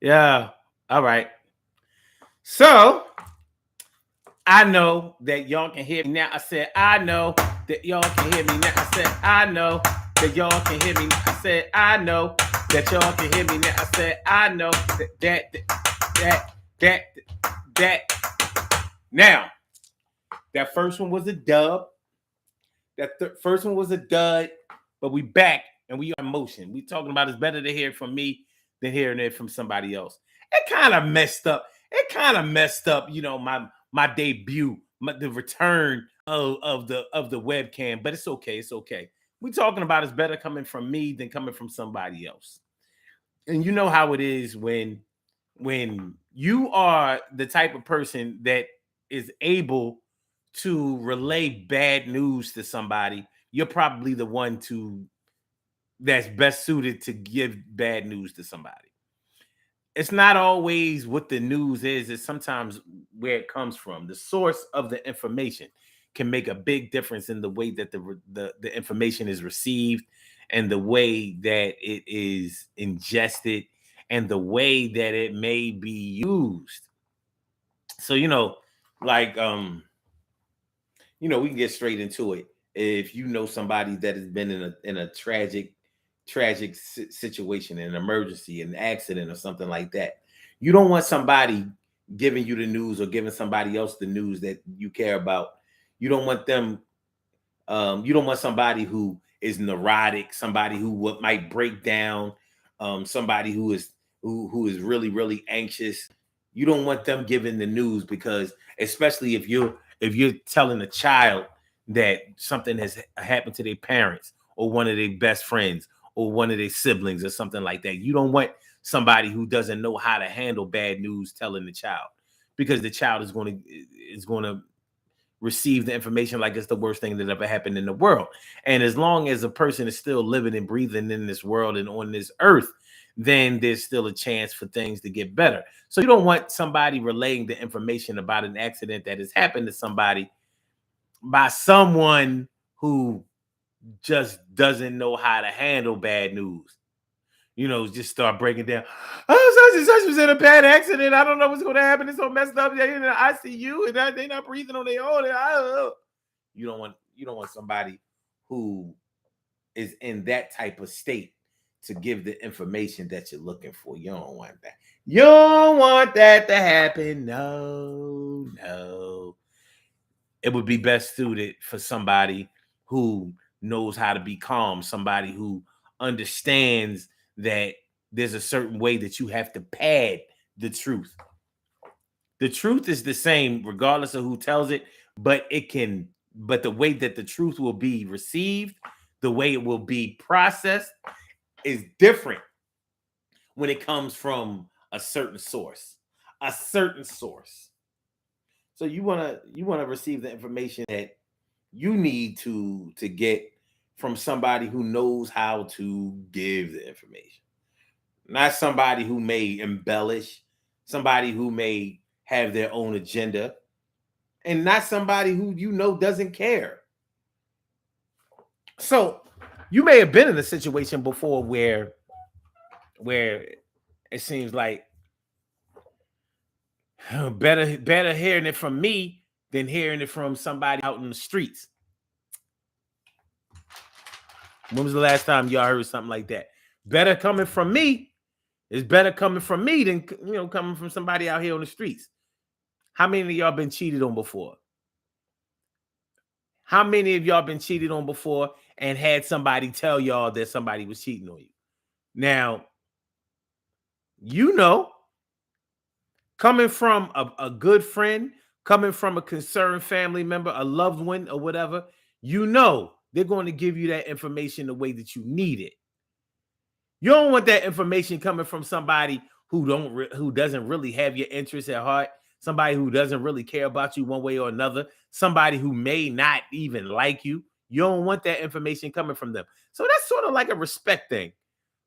Yeah. All right. So I know that y'all can hear me now. I said, I know that y'all can hear me now. I said, I know that y'all can hear me now. I said, I know that y'all can hear me now. I said, I know that now that first one was a dub. First one was a dud, but we back and we are in motion. We talking about it's better to hear it from me than hearing it from somebody else. It kind of messed up. My debut, the return of the webcam, but it's okay. It's okay. We talking about it's better coming from me than coming from somebody else. And you know how it is when you are the type of person that is able to relay bad news to somebody, you're probably the one to that's best suited to give bad news to somebody. It's not always what the news is, it's sometimes where it comes from. The source of the information can make a big difference in the way that the information is received and the way that it is ingested and the way that it may be used. So, like we can get straight into it. If you know somebody that has been in a tragic situation, an emergency, an accident, or something like that, you don't want somebody giving you the news or giving somebody else the news that you care about. You don't want them. You don't want somebody who is neurotic, somebody who might break down, somebody who is really really anxious. You don't want them giving the news because, especially if you're telling a child that something has happened to their parents or one of their best friends or one of their siblings or something like that, you don't want somebody who doesn't know how to handle bad news telling the child, because the child is going to receive the information like it's the worst thing that ever happened in the world. And as long as a person is still living and breathing in this world and on this earth, then there's still a chance for things to get better. So you don't want somebody relaying the information about an accident that has happened to somebody by someone who just doesn't know how to handle bad news. Just start breaking down. Oh, such and such was in a bad accident. I don't know what's going to happen. It's so messed up. They're in the ICU and they're not breathing on their own. You don't want somebody who is in that type of state to give the information that you're looking for. You don't want that. You don't want that to happen. No, no. It would be best suited for somebody who knows how to be calm, somebody who understands that there's a certain way that you have to pad the truth. The truth is the same regardless of who tells it, but the way that the truth will be received, the way it will be processed is different when it comes from a certain source. A certain source. So you wanna receive the information that you need to get from somebody who knows how to give the information, not somebody who may embellish, somebody who may have their own agenda, and not somebody who doesn't care. So you may have been in a situation before where it seems like better hearing it from me than hearing it from somebody out in the streets. When was the last time y'all heard something like that? Better coming from me is better coming from me than coming from somebody out here on the streets. How many of y'all been cheated on before? How many of y'all been cheated on before and had somebody tell y'all that somebody was cheating on you? Now, you know, coming from a good friend, coming from a concerned family member, a loved one, or whatever, they're going to give you that information the way that you need it. You don't want that information coming from somebody who doesn't really have your interests at heart, somebody who doesn't really care about you one way or another, somebody who may not even like you. You don't want that information coming from them. So that's sort of like a respect thing.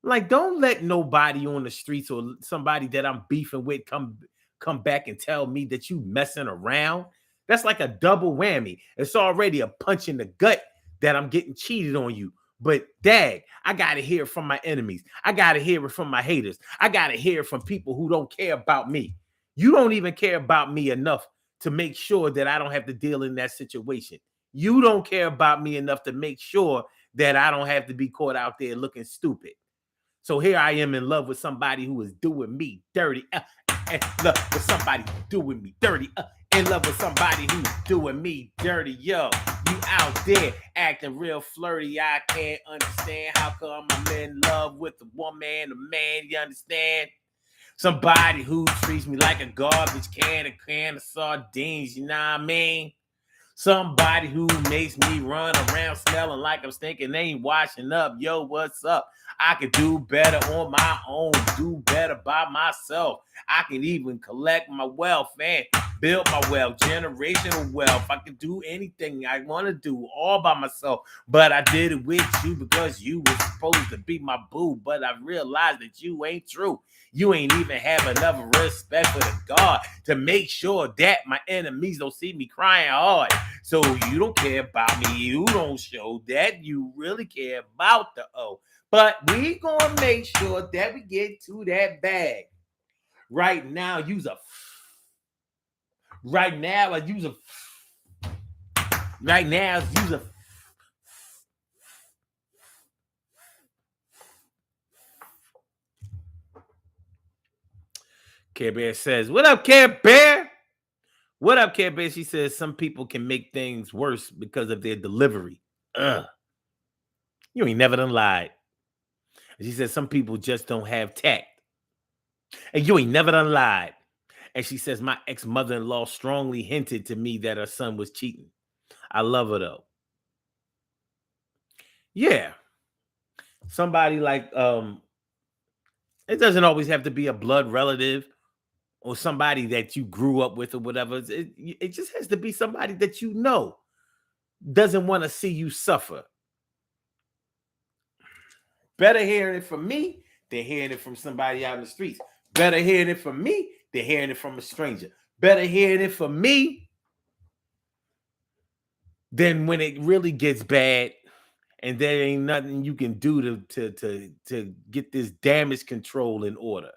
Like, don't let nobody on the streets or somebody that I'm beefing with come back and tell me that you messing around. That's like a double whammy. It's already a punch in the gut that I'm getting cheated on you. But dag, I gotta hear it from my enemies. I gotta hear it from my haters. I gotta hear it from people who don't care about me. You don't even care about me enough to make sure that I don't have to deal in that situation. You don't care about me enough to make sure that I don't have to be caught out there looking stupid. So here I am in love with somebody who is doing me dirty. In love with somebody doing me dirty. In love with somebody who's doing me dirty. Yo, you out there acting real flirty. I can't understand how come I'm in love with a woman, a man, you understand? Somebody who treats me like a garbage can of sardines, you know what I mean? Somebody who makes me run around smelling like I'm stinking, ain't washing up. Yo, what's up? I could do better on my own, do better by myself. I can even collect my wealth and build my wealth, generational wealth. I can do anything I want to do all by myself, but I did it with you because you were supposed to be my boo. But I realized that you ain't true. You ain't even have enough respect for the God to make sure that my enemies don't see me crying hard. So you don't care about me. You don't show that you really care about the O. But we gonna make sure that we get to that bag. Right now, use a. Right now, I use a. Right now, use a. Care Bear says, "What up, Care Bear? What up, Care Bear?" She says, "Some people can make things worse because of their delivery." Ugh. You ain't never done lied. She says, "Some people just don't have tact." And you ain't never done lied. And she says, "My ex-mother-in-law strongly hinted to me that her son was cheating." I love her though. Yeah. Somebody like it doesn't always have to be a blood relative or somebody that you grew up with or whatever. It just has to be somebody that you know doesn't want to see you suffer. Better hearing it from me than hearing it from somebody out in the streets. Better hearing it from me than hearing it from a stranger. Better hearing it from me than when it really gets bad and there ain't nothing you can do to get this damage control in order.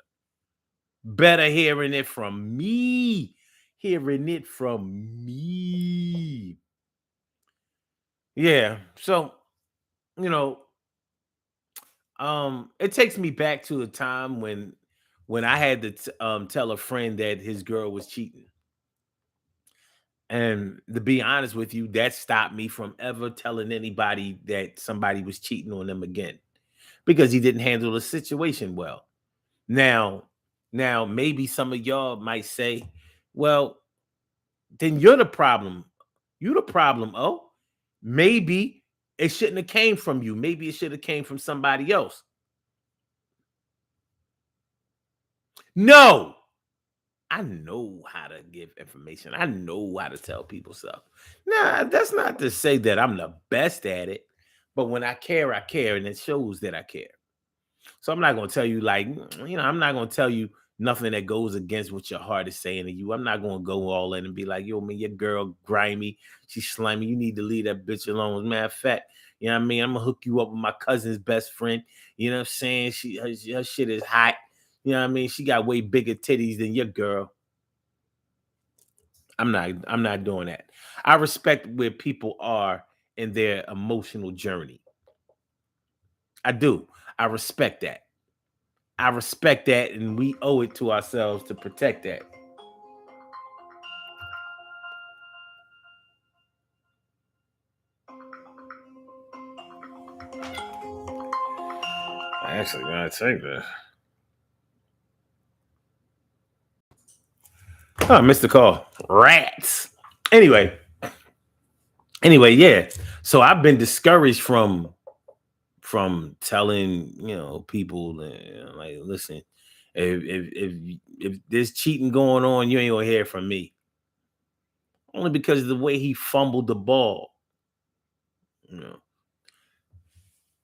Better hearing it from me. Hearing it from me. Yeah. So, you know, it takes me back to a time when I had to tell a friend that his girl was cheating. And to be honest with you, that stopped me from ever telling anybody that somebody was cheating on them again because he didn't handle the situation well. Now, now maybe some of y'all might say, well, then you're the problem. You the problem. Oh, maybe it shouldn't have came from you. Maybe it should have came from somebody else. No, I know how to give information. I know how to tell people stuff. Now, that's not to say that I'm the best at it, but when I care, and it shows that I care. So I'm not gonna tell you like, I'm not gonna tell you nothing that goes against what your heart is saying to you. I'm not gonna go all in and be like, yo, man, your girl grimy, she's slimy. You need to leave that bitch alone. As a matter of fact, you know what I mean? I'm gonna hook you up with my cousin's best friend. You know what I'm saying? Her shit is hot. You know what I mean? She got way bigger titties than your girl. I'm not doing that. I respect where people are in their emotional journey. I do. I respect that. I respect that, and we owe it to ourselves to protect that. I actually gotta take that. Oh, I missed the call. Rats. Anyway, yeah. So I've been discouraged from telling people like, listen, if there's cheating going on, you ain't gonna hear from me. Only because of the way he fumbled the ball. You know,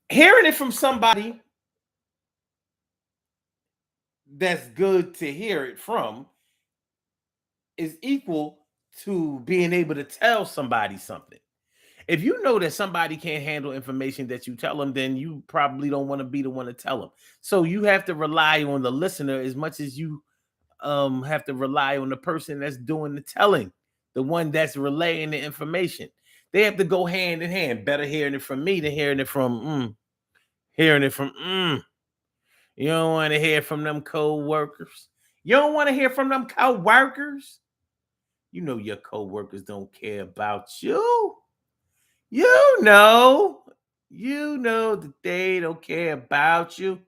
hearing it from somebody that's good to hear it from is equal to being able to tell somebody something. If you know that somebody can't handle information that you tell them, then you probably don't want to be the one to tell them. So you have to rely on the listener as much as you have to rely on the person that's doing the telling, the one that's relaying the information. They have to go hand in hand. Better hearing it from me than hearing it from You don't want to hear from them co-workers. You don't want to hear from them co-workers. You know your co-workers don't care about you. You know. You know that they don't care about you.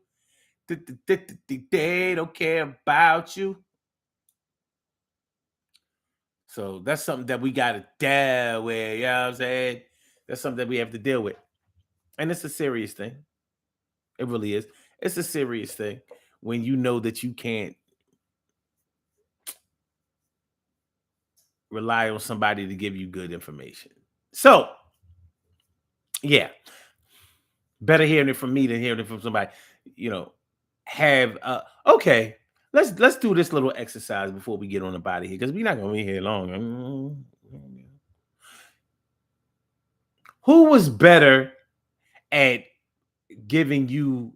They don't care about you. So that's something that we got to deal with. You know what I'm saying? That's something that we have to deal with. And it's a serious thing. It really is. It's a serious thing when you know that you can't rely on somebody to give you good information. So, yeah, better hearing it from me than hearing it from somebody. You know, have okay. Let's do this little exercise before we get on the body here because we're not gonna be here long. Who was better at giving you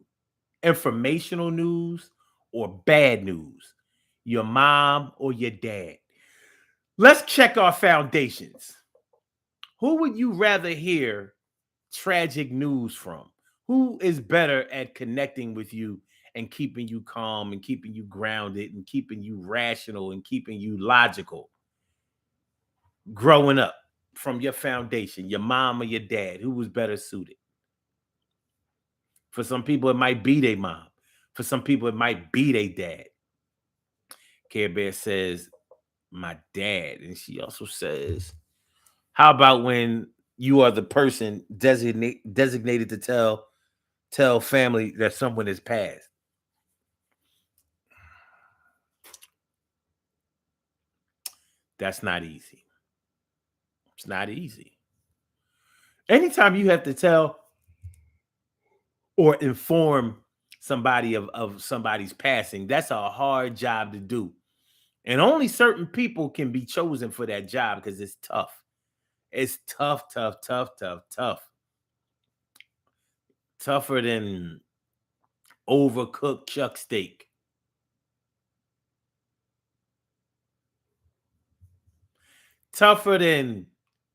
informational news or bad news? Your mom or your dad? Let's check our foundations. Who would you rather hear tragic news from? Who is better at connecting with you and keeping you calm and keeping you grounded and keeping you rational and keeping you logical growing up from your foundation, your mom or your dad? Who was better suited? For some people, it might be their mom. For some people, it might be their dad. Care Bear says, my dad. And she also says, how about when you are the person designated to tell family that someone has passed? That's not easy. It's not easy. Anytime you have to tell or inform somebody of somebody's passing, that's a hard job to do. And only certain people can be chosen for that job because it's tough. It's tough, tough, tough, tough, tough. Tougher than overcooked chuck steak. Tougher than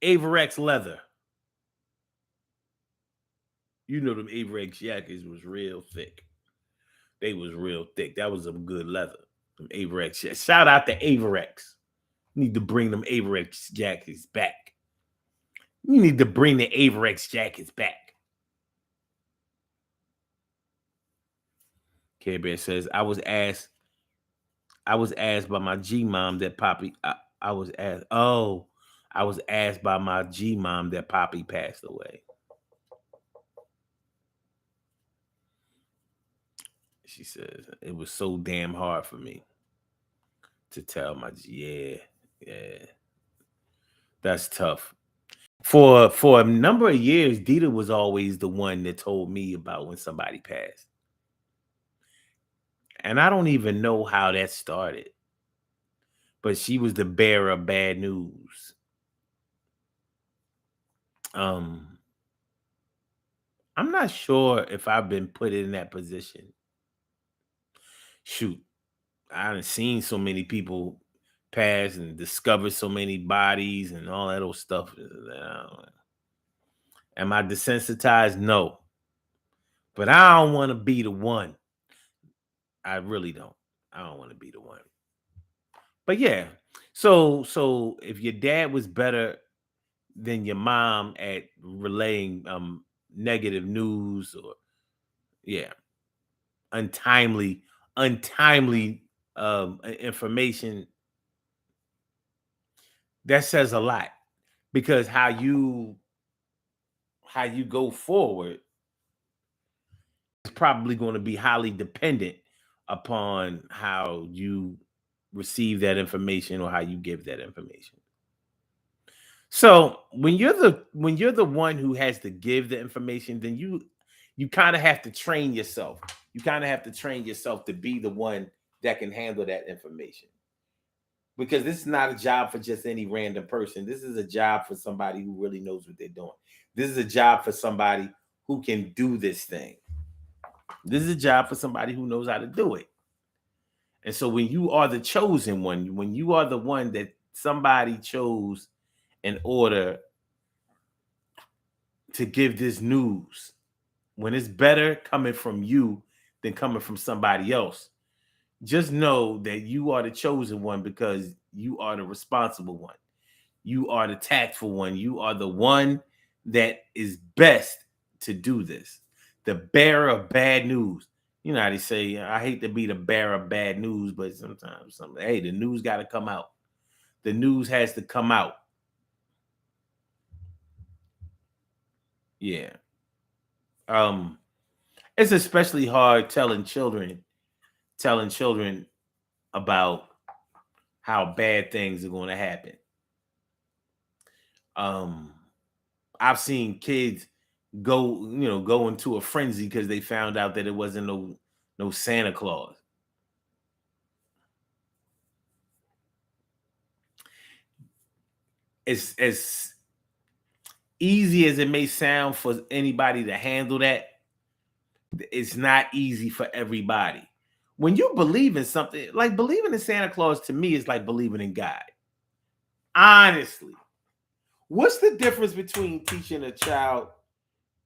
Averex leather. You know them Averex jackets was real thick. They was real thick. That was some good leather. Them Averex. Shout out to Averex. Need to bring them Averex jackets back. You need to bring the Averex jackets back. Care Bear says, I was asked by my G mom that Poppy. I was asked. Oh, I was asked by my G mom that Poppy passed away. She says it was so damn hard for me to tell my G. Yeah, that's tough. For a number of years, Dita was always the one that told me about when somebody passed. And I don't even know how that started. But she was the bearer of bad news. I'm not sure if I've been put in that position. Shoot, I haven't seen so many people pass and discover so many bodies and all that old stuff. Am I desensitized? No. But I don't want to be the one. I really don't. I don't want to be the one. But yeah. So if your dad was better than your mom at relaying negative news or yeah, untimely information, that says a lot because how you go forward is probably going to be highly dependent upon how you receive that information or how you give that information. So when you're the one who has to give the information, then you kind of have to train yourself. You kind of have to train yourself to be the one that can handle that information. because this is not a job for just any random person. This is a job for somebody who really knows what they're doing. This is a job for somebody who can do this thing. This is a job for somebody who knows how to do it. And so when you are the chosen one, when you are the one that somebody chose in order to give this news, when it's better coming from you than coming from somebody else, just know that you are the chosen one because you are the responsible one. You are the tactful one. You are the one that is best to do this. The bearer of bad news. You know how they say, I hate to be the bearer of bad news, but sometimes, hey, the news got to come out. The news has to come out. Yeah. It's especially hard telling children about how bad things are going to happen. I've seen kids go into a frenzy because they found out that it wasn't no Santa Claus. It's as easy as it may sound for anybody to handle that. It's not easy for everybody. When you believe in something, like believing in Santa Claus, to me is like believing in God. Honestly, what's the difference between teaching a child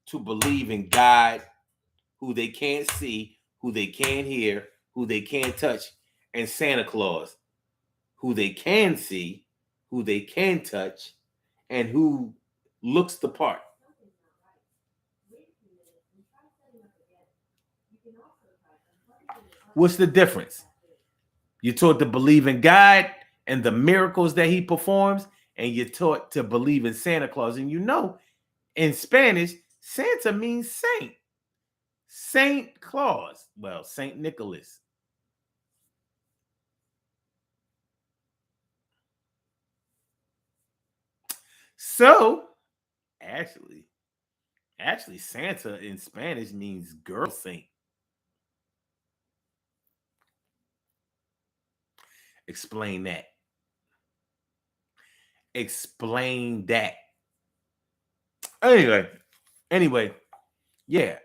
to believe in God, who they can't see, who they can't hear, who they can't touch, and Santa Claus, who they can see, who they can touch, and who looks the part? What's the difference? You're taught to believe in God and the miracles that he performs, and you're taught to believe in Santa Claus. And in Spanish, Santa means saint. Saint Claus. Well, Saint Nicholas. So, actually, Santa in Spanish means girl saint. Explain that. Explain that. Anyway, yeah.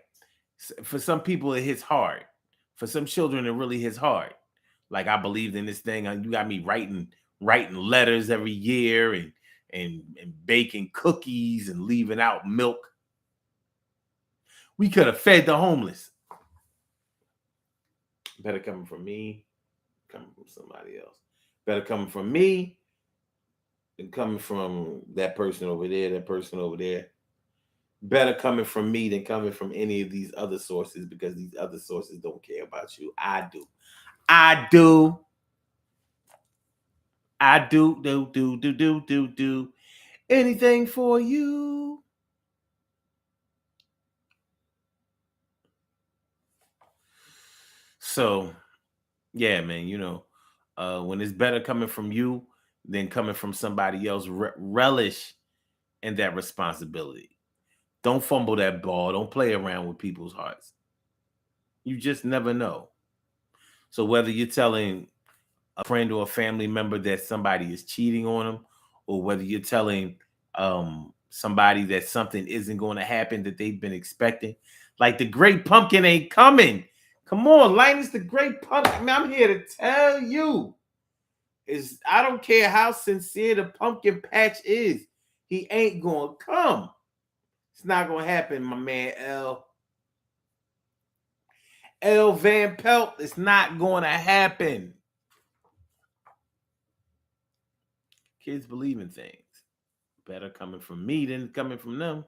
For some people, it hits hard. For some children, it really hits hard. Like, I believed in this thing. You got me writing letters every year and baking cookies and leaving out milk. We could have fed the homeless. Better coming from me, coming from somebody else. Better coming from me than coming from that person over there, that person over there. Better coming from me than coming from any of these other sources, because these other sources don't care about you. I do. Do anything for you. So, yeah, man, when it's better coming from you than coming from somebody else, relish in that responsibility. Don't fumble that ball. Don't play around with people's hearts. You just never know. So whether you're telling a friend or a family member that somebody is cheating on them, or whether you're telling somebody that something isn't going to happen that they've been expecting, like the great pumpkin ain't coming. Come on, Linus, the great pumpkin. I mean, I'm here to tell you, I don't care how sincere the pumpkin patch is, he ain't gonna come. It's not gonna happen, my man L. Van Pelt. It's not gonna happen. Kids believe in things. Better coming from me than coming from them.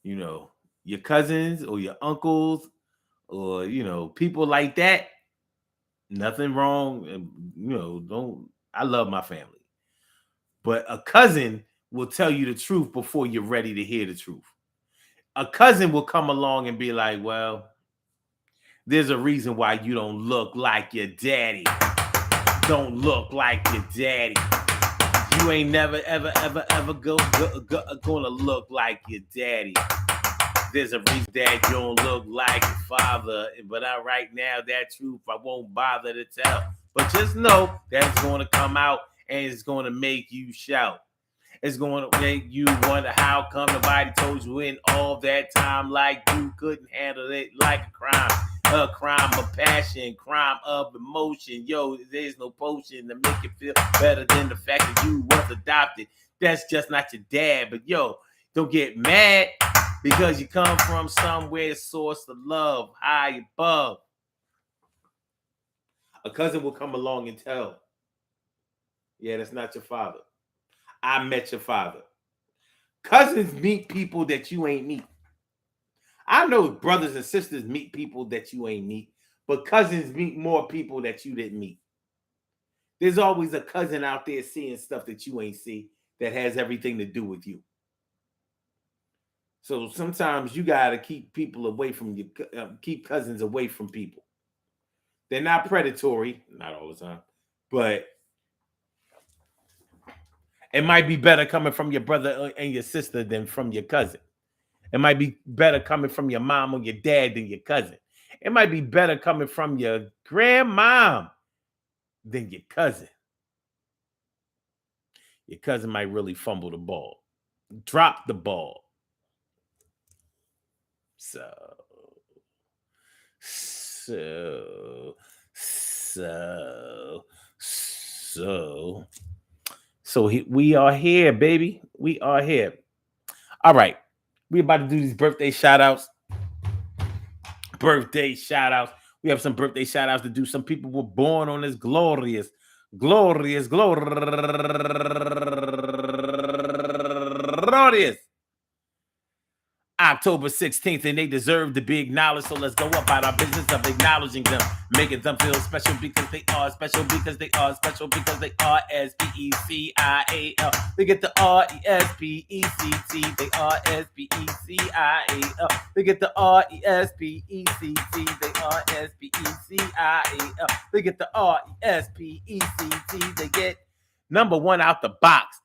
Your cousins or your uncles or people like that. Nothing wrong. I love my family. But a cousin will tell you the truth before you're ready to hear the truth. A cousin will come along and be like, well, there's a reason why you don't look like your daddy. Don't look like your daddy. You ain't never, ever, ever, ever gonna look like your daddy. There's a reason that you don't look like your father. But right now, that truth I won't bother to tell. But just know that it's going to come out and it's going to make you shout. It's going to make you wonder how come nobody told you in all that time like you couldn't handle it like a crime of passion, crime of emotion. Yo, there's no potion to make it feel better than the fact that you was adopted. That's just not your dad. But yo, don't get mad because you come from somewhere source of love high above. A cousin will come along and tell, yeah, that's not your father. I met your father. Cousins meet people that you ain't meet. I know brothers and sisters meet people that you ain't meet, but cousins meet more people that you didn't meet. There's always a cousin out there seeing stuff that you ain't see that has everything to do with you. So sometimes you gotta keep people away from you, keep cousins away from people. They're not predatory, not all the time, but it might be better coming from your brother and your sister than from your cousin. It might be better coming from your mom or your dad than your cousin. It might be better coming from your grandmom than your cousin. Your cousin might really fumble the ball, drop the ball. So we are here, baby. We are here. All right. We about to do these birthday shout outs. We have some birthday shout outs to do. Some people were born on this glorious October 16th, and they deserve to be acknowledged. So let's go about our business of acknowledging them, making them feel special because they are special, because they are special, because they are S-P-E-C-I-A-L. They get the R-E-S-P-E-C-T. They are S-P-E-C-I-A-L. They get the R-E-S-P-E-C-T. They are S-P-E-C-I-A-L. They get the R-E-S-P-E-C-T. They get number one out the box.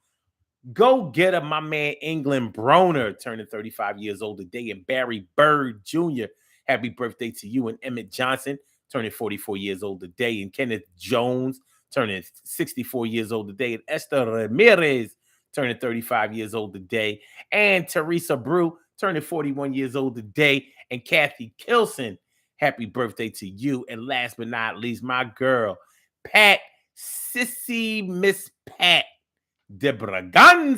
Go get him, my man England Broner, turning 35 years old today, and Barry Bird Jr. Happy birthday to you, and Emmett Johnson, turning 44 years old today, and Kenneth Jones, turning 64 years old today, and Esther Ramirez, turning 35 years old today, and Teresa Brew, turning 41 years old today, and Kathy Kilson. Happy birthday to you, and last but not least, my girl, Pat Sissy Miss Pat Debraganza.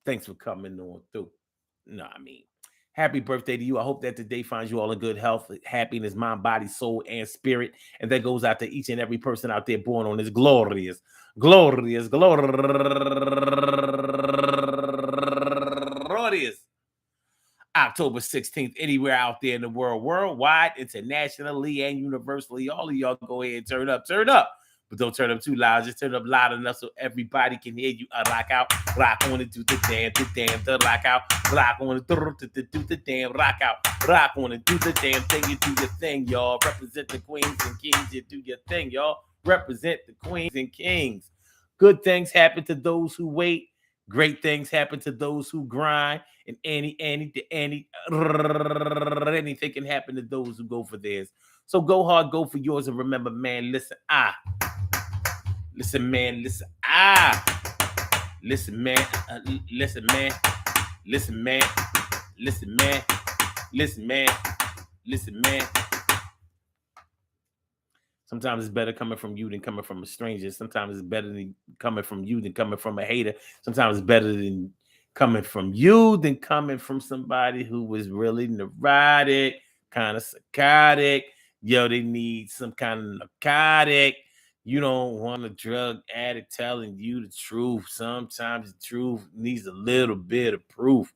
Thanks for coming on through. No, I mean, happy birthday to you. I hope that today finds you all in good health, happiness, mind, body, soul, and spirit. And that goes out to each and every person out there born on this glorious October 16th, anywhere out there in the world, worldwide, internationally, and universally. All of y'all go ahead and turn up. But don't turn up too loud. Just turn up loud enough so everybody can hear you. Rock out, rock on it, do the damn, the rock out, rock on it, do the damn, rock out, rock on it, do the damn thing. You do your thing, y'all. Represent the queens and kings. You do your thing, y'all. Represent the queens and kings. Good things happen to those who wait. Great things happen to those who grind. And anything can happen to those who go for theirs. So go hard, go for yours, and remember, man, listen, listen, man, listen, listen, man, listen, man, listen, man, listen, man, listen, man, listen, man. Sometimes it's better coming from you than coming from a stranger. Sometimes it's better than coming from you than coming from a hater. Sometimes it's better than coming from you than coming from somebody who was really neurotic, kind of psychotic. Yo, they need some kind of narcotic. You don't want a drug addict telling you the truth. Sometimes the truth needs a little bit of proof.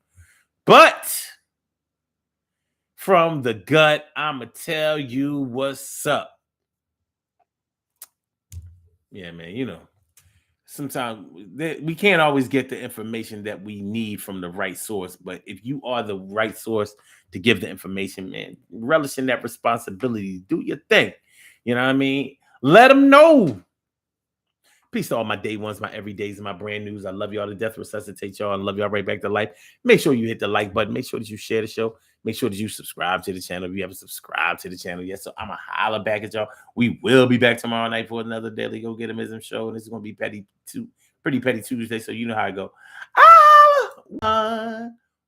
But from the gut, I'ma tell you what's up. Yeah, man, you know, sometimes we can't always get the information that we need from the right source. But if you are the right source to give the information, man, relish in that responsibility. Do your thing. You know what I mean? Let them know. Peace to all my day ones, my everydays, and my brand news. I love y'all to death. Resuscitate y'all and love y'all right back to life. Make sure you hit the like button. Make sure that you share the show. Make sure that you subscribe to the channel if you haven't subscribed to the channel yet. So I'm going to holler back at y'all. We will be back tomorrow night for another Daily Go Get 'Emism show. And this is going to be Pretty Petty Tuesday. So you know how I go.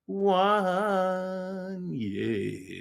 One, yeah.